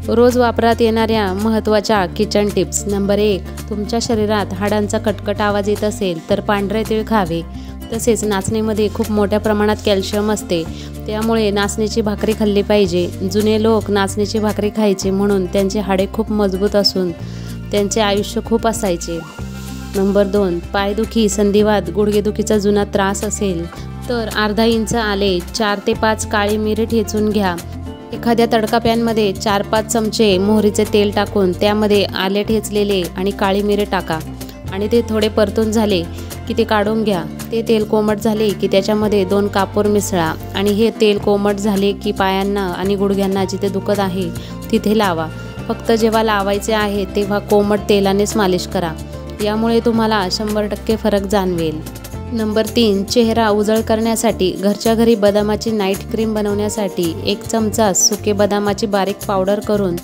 रोज वापरात येणाऱ्या महत्त्वाच्या किचन टिप्स. नंबर 1. तुमच्या शरीरात हाडांचा कटकट आवाज येत असेल तर पांढरे तीळ खावे. तसेच नाचणीमध्ये खूप मोठ्या प्रमाणात कॅल्शियम असते, त्यामुळे नाचणीची भाकरी खाल्ली पाहिजे. जुने लोक नाचणीची भाकरी खायचे म्हणून त्यांचे हाडे खूप मजबूत असून त्यांचे आयुष्य खूप असायचे. नंबर 2. पायदुखी, संधिवात, गुडघेदुखीचा जुना त्रास असेल तर अर्धा इंच आले, 4 ते 5 काळी मिरी ठेचून घ्या. एखाद्या तडका पॅनमध्ये 4-5 चमचे मोहरीचे तेल टाकून त्यामध्ये आले ठेचलेले आणि काळी मिरी टाका आणि ते थोडे परतून झाले की ते काढून घ्या. ते तेल कोमट झाले की त्याच्यामध्ये 2 कापूर मिसळा आणि हे तेल कोमट झाले की पायांना आणि गुडघ्यांना जिथे दुखत आहे तिथे लावा. फक्त जेव्हा लावायचे आहे तेव्हा कोमट तेलानेच मालिश करा. यामुळे तुम्हाला 100% फरक जाणवेल. नंबर 3. चेहरा उजळ करण्यासाठी घरच्या घरी बदामाची नाईट क्रीम बनवण्यासाठी 1 चमचा सुके बदामाची बारीक पावडर करून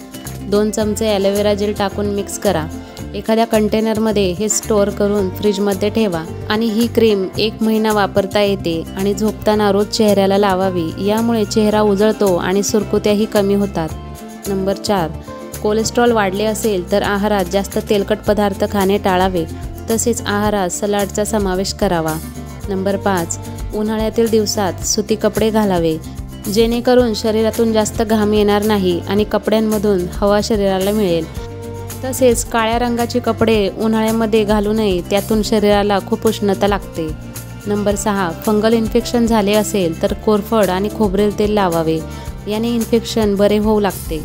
2 चमचे ॲलोवेरा जेल टाकून मिक्स करा. एखाद्या कंटेनरमध्ये हे स्टोअर करून फ्रीजमध्ये ठेवा आणि ही क्रीम 1 महिना वापरता येते आणि झोपताना रोज चेहऱ्याला लावावी. यामुळे चेहरा उजळतो आणि सुरकुत्याही कमी होतात. नंबर 4. कोलेस्ट्रॉल वाढले असेल तर आहारात जास्त तेलकट पदार्थ खाणे टाळावे. तसेच आहारात सलाडचा समावेश करावा. नंबर 5. उन्हाळ्यातील दिवसात सुती कपडे घालावे, जेणेकरून शरीरातून जास्त घाम येणार नाही आणि कपड्यांमधून हवा शरीराला मिळेल. तसेच काळ्या रंगाचे कपडे उन्हाळ्यामध्ये घालू नये, त्यातून शरीराला खूप उष्णता लागते. नंबर 6. फंगल इन्फेक्शन झाले असेल तर कोरफड आणि खोबरेल तेल लावावे, याने इन्फेक्शन बरे होऊ लागते.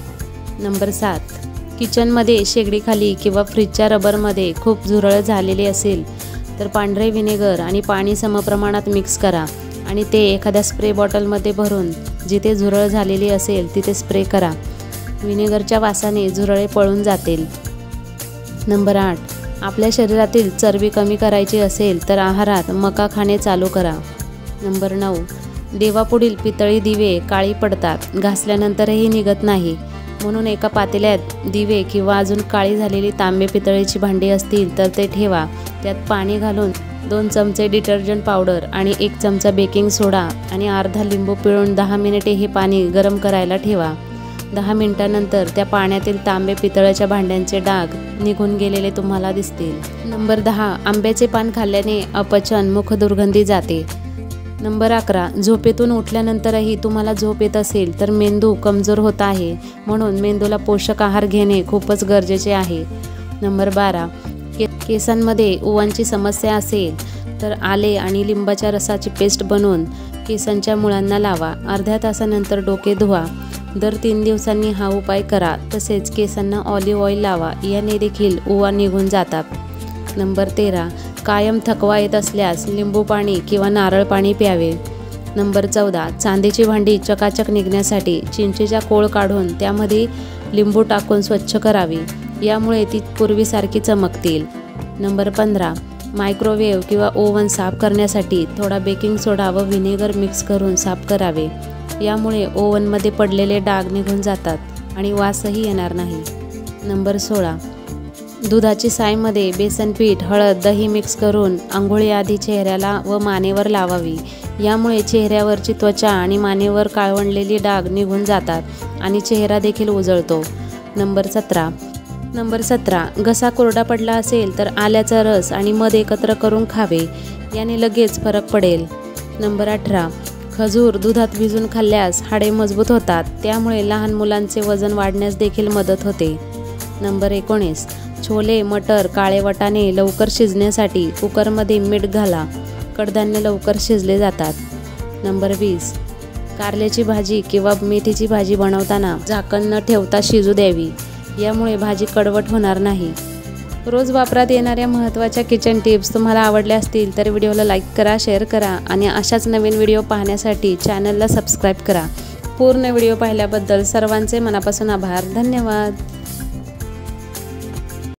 नंबर 7. किचनमध्ये शेगडीखाली किंवा फ्रीजच्या रबरमध्ये खूप झुरळ झालेले असेल तर पांढरे व्हिनेगर आणि पाणी समप्रमाणात मिक्स करा आणि ते एखाद्या स्प्रे बॉटलमध्ये भरून जिथे झुरळ झालेली असेल तिथे स्प्रे करा. व्हिनेगरच्या वासाने झुरळे पळून जातील. नंबर 8. आपल्या शरीरातील चरबी कमी करायची असेल तर आहारात मका खाणे चालू करा. नंबर 9. देवापुढील पितळी दिवे काळी पडतात, घासल्यानंतरही निघत नाही. म्हणून एका पातेल्यात दिवे किंवा अजून काळी झालेली तांबे पितळेची भांडी असतील तर ते ठेवा. त्यात पाणी घालून 2 चमचे डिटर्जंट पावडर आणि 1 चमचा बेकिंग सोडा आणि अर्धा लिंबू पिळून 10 मिनिटे हे पाणी गरम करायला ठेवा. 10 मिनिटांनंतर त्या पाण्यातील तांबे पितळेच्या भांड्यांचे डाग निघून गेलेले तुम्हाला दिसतील. नंबर 10. आंब्याचे पान खाल्ल्याने अपचन, मुख दुर्गंधी जाते. नंबर 11. झोपेतून उठल्यानंतरही तुम्हाला झोप येत असेल तर मेंदू कमजोर होत आहे, म्हणून मेंदूला पोषक आहार घेणे खूपच गरजेचे आहे. नंबर 12. केसांमध्ये उवांची समस्या असेल तर आले आणि लिंबाच्या रसाची पेस्ट बनवून केसांच्या मुळांना लावा. अर्ध्या तासानंतर डोके धुवा. दर 3 दिवसांनी हा उपाय करा. तसेच केसांना ऑलिव्ह ऑइल लावा, याने देखील उवा निघून जातात. नंबर 13. कायम थकवा येत असल्यास लिंबू पाणी किंवा नारळ पाणी प्यावे. नंबर 14. चांदीची भांडी चकाचक निघण्यासाठी चिंचेचा कोळ काढून त्यामध्ये लिंबू टाकून स्वच्छ करावी, यामुळे ती पूर्वीसारखी चमकतील. नंबर 15. मायक्रोवेव्ह किंवा ओव्हन साफ करण्यासाठी थोडा बेकिंग सोडा व व्हिनेगर मिक्स करून साफ करावे. यामुळे ओव्हनमध्ये पडलेले डाग निघून जातात आणि वासही येणार नाही. नंबर 16. दुधाची सायमध्ये बेसन पीठ, हळद, दही मिक्स करून आंघोळीआधी चेहऱ्याला व मानेवर लावावी. यामुळे चेहऱ्यावरची त्वचा आणि मानेवर काळवंडलेली डाग निघून जातात आणि चेहरा देखील उजळतो. नंबर 17. घसा कोरडा पडला असेल तर आल्याचा रस आणि मध एकत्र करून खावे, याने लगेच फरक पडेल. नंबर 18. खजूर दुधात भिजून खाल्ल्यास हाडे मजबूत होतात, त्यामुळे लहान मुलांचे वजन वाढण्यास देखील मदत होते. नंबर 19. छोले, मटर, काळे वाटाणे लवकर शिजण्यासाठी कुकरमध्ये मीठ घाला. कडधान्य लवकर शिजले जातात. नंबर 20. कारल्याची भाजी किंवा मेथीची भाजी बनवताना झाकण न ठेवता शिजू द्यावी, यामुळे भाजी कडवट होणार नाही. रोज वापरात येणाऱ्या महत्त्वाच्या किचन टिप्स तुम्हाला आवडल्या असतील तर व्हिडिओला लाईक करा, शेअर करा आणि अशाच नवीन व्हिडिओ पाहण्यासाठी चॅनलला सबस्क्राईब करा. पूर्ण व्हिडिओ पाहिल्याबद्दल सर्वांचे मनापासून आभार. धन्यवाद.